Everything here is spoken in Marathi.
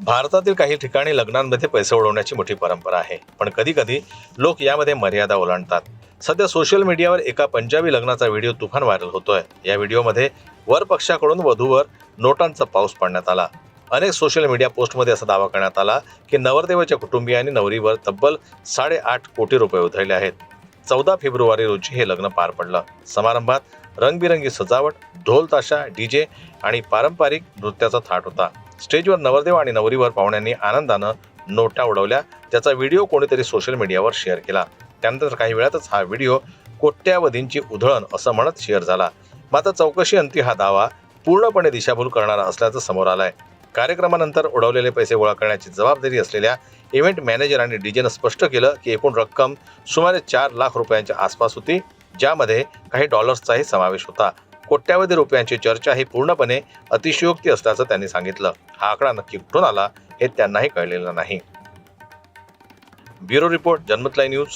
भारतातील काही ठिकाणी लग्नांमध्ये पैसे उडवण्याची मोठी परंपरा आहे, पण कधी-कधी लोक यामध्ये मर्यादा ओलांडतात. सध्या सोशल मीडियावर एका पंजाबी लग्नाचा व्हिडिओ तुफान व्हायरल होतोय. या व्हिडिओमध्ये वर पक्षाकडून वधूवर नोटांचा पाऊस पाडण्यात आला. अनेक सोशल मीडिया पोस्टमध्ये असा दावा करण्यात आला की नवरदेवाच्या कुटुंबियांनी नवरीवर तब्बल 8.5 कोटी रुपये उधळले आहेत. 14 फेब्रुवारी रोजी हे लग्न पार पडलं. समारंभात रंगबिरंगी सजावट, ढोल ताशा, डीजे आणि पारंपरिक नृत्याचा थाट होता. स्टेजवर नवरदेव आणि नवरीवर पाहुण्यांनी आनंदानं नोटा उडवल्या, ज्याचा व्हिडिओ कोणीतरी सोशल मीडियावर शेअर केला. त्यानंतर काही वेळातच हा व्हिडिओ कोट्यावधींची उधळण असं म्हणत शेअर झाला. मात्र चौकशीअंती हा दावा पूर्णपणे दिशाभूल करणारा असल्याचं समोर आलंय. कार्यक्रमानंतर उडवलेले पैसे गोळा करण्याची जबाबदारी असलेल्या इव्हेंट मॅनेजर आणि डीजेनं स्पष्ट केलं की एकूण रक्कम सुमारे 4 लाख रुपयांच्या आसपास होती, ज्यामध्ये काही डॉलर्सचाही समावेश होता. कोट्यावधी रुपयांची चर्चा ही पूर्णपणे अतिशयोक्ती असल्याचं त्यांनी सांगितलं. हा आकडा नक्की कुठून आला हे त्यांनाही कळलेलं नाही. ब्युरो रिपोर्ट, जनमत लाईव्ह न्यूज.